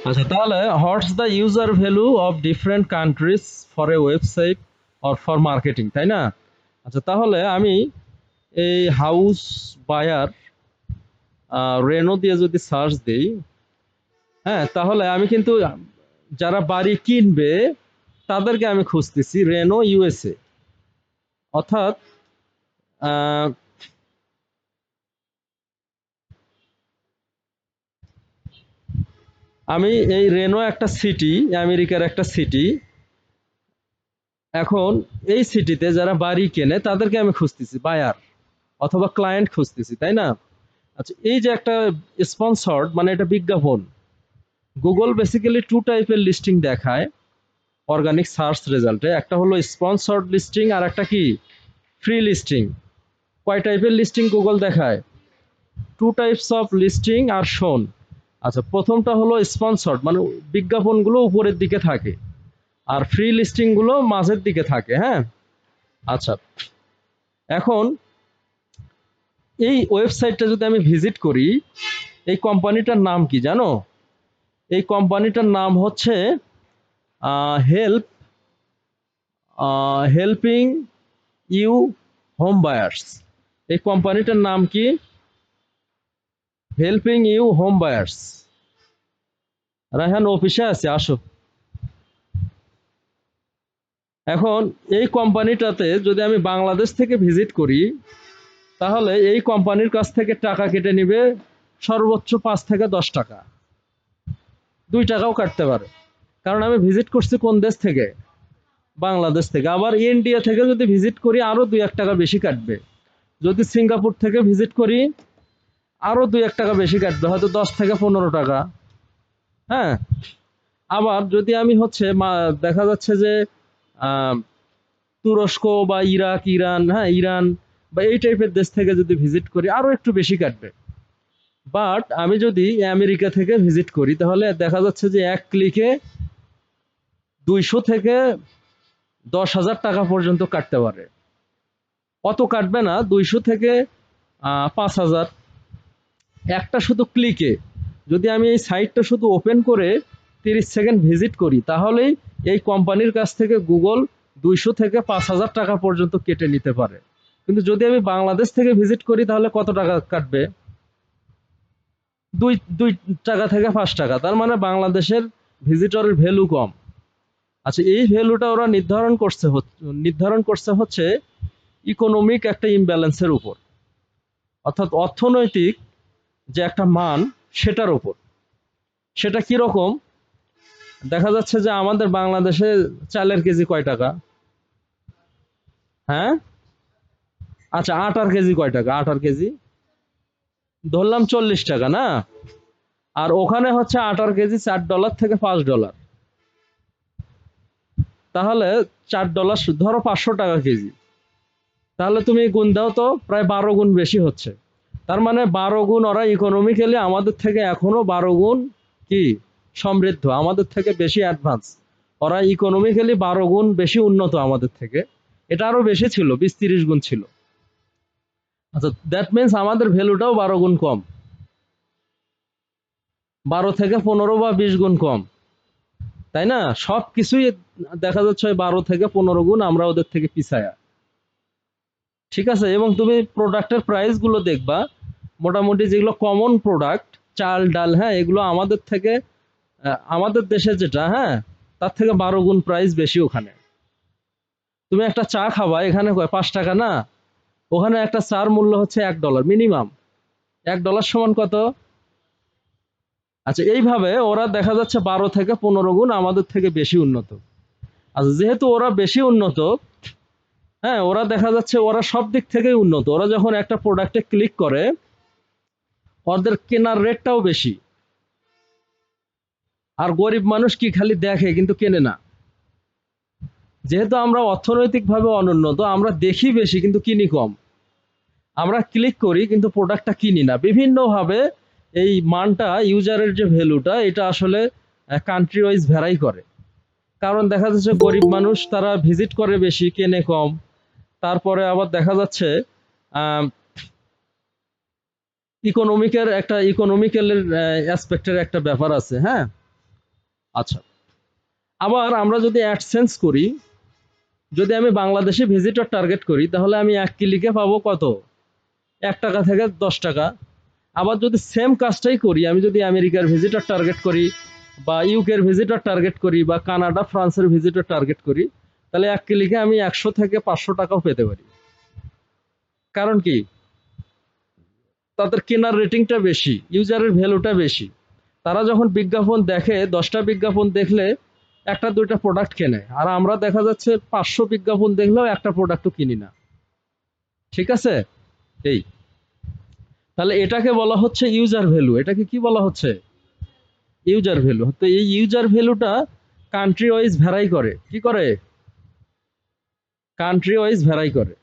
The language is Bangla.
আচ্ছা, তাহলে what's the user value of different countries for a website or for marketing, তাই না? আচ্ছা, তাহলে আমি এই হাউস বায়ার রেনো দিয়ে যদি সার্চ দিই, হ্যাঁ, তাহলে আমি কিন্তু যারা বাড়ি কিনবে তাদেরকে আমি খুঁজতেছি রেনো ইউএসএ। অর্থাৎ আহ, আমি এই রেনো একটা সিটি, আমেরিকার একটা সিটি। এখন এই সিটিতে যারা বাড়ি কেনে তাদেরকে আমি খুঁজতেছি বায়ার অথবা ক্লায়েন্ট খুঁজতেছি, তাই না? আচ্ছা, এই যে একটা স্পন্সর্ড মানে এটা বিজ্ঞাপন। গুগল বেসিক্যালি টু টাইপের লিস্টিং দেখায় অর্গানিক সার্চ রেজাল্টে। একটা হলো স্পন্সর্ড লিস্টিং আর একটা কি ফ্রি লিস্টিং। কয় টাইপের লিস্টিং গুগল দেখায়? টু টাইপস অফ লিস্টিং আর শোন। আচ্ছা, প্রথমটা হলো স্পন্সর্ড মানে বিজ্ঞাপনগুলো উপরের দিকে থাকে, আর ফ্রি লিস্টিংগুলো মাঝের দিকে থাকে। হ্যাঁ, আচ্ছা, এখন এই ওয়েবসাইটটা যদি আমি ভিজিট করি, এই কোম্পানিটার নাম কি জানো? এই কোম্পানিটার নাম হচ্ছে help helping you home buyers. এই কোম্পানিটার নাম কি? Helping you home buyers. Raihan অফিসে আছে, আসো। এখন এই কোম্পানিটাতে যদি আমি বাংলাদেশ থেকে ভিজিট করি, তাহলে এই কোম্পানির কাছ থেকে টাকা কেটে নিবে সর্বোচ্চ 5 থেকে 10 টাকা, 2 টাকাও কাটতে পারে। কারণ আমি ভিজিট করছি কোন দেশ থেকে? বাংলাদেশ থেকে। আবার ইন্ডিয়া থেকে যদি ভিজিট করি আরো 2-1 টাকা বেশি কাটবে। যদি সিঙ্গাপুর থেকে ভিজিট করি আরো 2-1 টাকা বেশি কাটবে, হয়তো 10 থেকে 15 টাকা। হ্যাঁ, আবার যদি আমি হচ্ছে দেখা যাচ্ছে যে আহ, তুরস্ক বা ইরাক, ইরান, হ্যাঁ ইরান বা এই টাইপের দেশ থেকে যদি ভিজিট করি আরো একটু বেশি কাটবে। বাট আমি যদি আমেরিকা থেকে ভিজিট করি তাহলে দেখা যাচ্ছে যে এক ক্লিকে 200 থেকে 10,000 টাকা পর্যন্ত কাটতে পারে। অত কাটবে না, 200 থেকে 5,000 একটা শুধু ক্লিকে। যদি আমি এই সাইটটা শুধু ওপেন করে 30 সেকেন্ড ভিজিট করি তাহলেই এই কোম্পানির কাছ থেকে গুগল 200 থেকে 5,000 টাকা পর্যন্ত কেটে নিতে পারে। কিন্তু যদি আমি বাংলাদেশ থেকে ভিজিট করি তাহলে কত টাকা কাটবে? দুই দুই টাকা থেকে 5 টাকা। তার মানে বাংলাদেশের ভিজিটরের ভ্যালু কম। আচ্ছা, এই ভ্যালুটা ওরা নির্ধারণ করছে হচ্ছে ইকোনমিক একটা ইমব্যালেন্সের উপর, অর্থাৎ অর্থনৈতিক যে একটা মান সেটার উপর। সেটা কিরকম? দেখা যাচ্ছে যে আমাদের বাংলাদেশে চালের কেজি কয় টাকা? হ্যাঁ, আচ্ছা, আটার কেজি কয় টাকা? আটার কেজি ধরলাম 40 টাকা, না? আর ওখানে হচ্ছে আটার কেজি $4 থেকে $5। তাহলে $4 ধরো 500 টাকা কেজি। তাহলে তুমি গুণ দাও তো, প্রায় 12 গুণ বেশি হচ্ছে। তার মানে 12 গুণ ওরা ইকোনমিক্যালি আমাদের থেকে এখনো 12 গুণ কি সমৃদ্ধ, আমাদের থেকে বেশি অ্যাডভান্স। ওরা ইকোনমিক্যালি 12 গুণ বেশি উন্নত আমাদের থেকে। এটা আরো বেশি ছিল, 20-30 গুণ ছিল। আচ্ছা, দ্যাট মিনস আমাদের ভ্যালুটাও 12 গুণ কম, 12 থেকে 15 বা 20 গুণ কম, তাই না? সব কিছুই দেখা যাচ্ছে 12 থেকে 15 গুণ আমরা ওদের থেকে পিছায়া। ঠিক আছে, এবং তুমি প্রোডাক্টের প্রাইস গুলো দেখবা, মোটামুটি যেগুলো কমন প্রোডাক্ট, চাল ডাল, হ্যাঁ, এগুলো আমাদের থেকে আমাদের দেশে যেটা, হ্যাঁ, তার থেকে 12 গুণ প্রাইস বেশি ওখানে। তুমি একটা চা খাবা, এখানে 5 টাকা, না? ওখানে একটা চার মূল্য হচ্ছে $1 মিনিমাম। $1 সমান কত? আচ্ছা, এইভাবে ওরা দেখা যাচ্ছে 12 থেকে 15 গুণ আমাদের থেকে বেশি উন্নত। আচ্ছা, যেহেতু ওরা বেশি উন্নত, হ্যাঁ, ওরা দেখা যাচ্ছে ওরা সব দিক থেকেই উন্নত। ওরা যখন একটা প্রোডাক্টে ক্লিক করে ওদের কেনার রেটটাও বেশি। আর গরিব মানুষ কি খালি দেখে কিন্তু কেনে না। যেহেতু আমরা অর্থনৈতিকভাবে অনুন্নত, আমরা দেখি বেশি কিন্তু কিনি কম। আমরা ক্লিক করি কিন্তু প্রোডাক্টটা কিনি না বিভিন্নভাবে। এই মানটা, ইউজারের যে ভ্যালুটা, এটা আসলে কান্ট্রি ওয়াইজ ভ্যারাই করে। কারণ দেখা যাচ্ছে গরিব মানুষ তারা ভিজিট করে বেশি, কেনে কম। তারপরে আবার দেখা যাচ্ছে ইকোনমিক্যালের অ্যাসপেক্টের একটা ব্যাপার আছে। হ্যাঁ, আচ্ছা, আবার আমরা যদি অ্যাডসেন্স করি, যদি আমি বাংলাদেশে ভিজিটর টার্গেট করি, তাহলে আমি 1 ক্লিকে পাবো কত? 1 টাকা থেকে 10 টাকা। আবার যদি সেম কাজটাই করি, আমি যদি আমেরিকার ভিজিটর টার্গেট করি, বা ইউকের ভিজিটর টার্গেট করি, বা কানাডা ফ্রান্সের ভিজিটর টার্গেট করি, তাহলে 1 ক্লিকে আমি 100 থেকে 500 টাকাও পেতে পারি। কারণ কি? তাদের কেনার রেটিংটা বেশি, ইউজারের ভ্যালুটা বেশি। তারা যখন বিজ্ঞাপন দেখে, 10টা বিজ্ঞাপন দেখলে একটা দুইটা প্রোডাক্ট কেনে, আর আমরা দেখা যাচ্ছে 500 বিজ্ঞাপন দেখলেও একটা প্রোডাক্টও কিনি না। ঠিক আছে? এই, তাহলে এটাকে বলা হচ্ছে ইউজার ভ্যালু। এটাকে কি বলা হচ্ছে? User value. তো এই ইউজার ভ্যালুটা কান্ট্রি ওয়াইজ ভ্যারাই করে। কি করে? কান্ট্রি ওয়াইজ ভ্যারাই করে।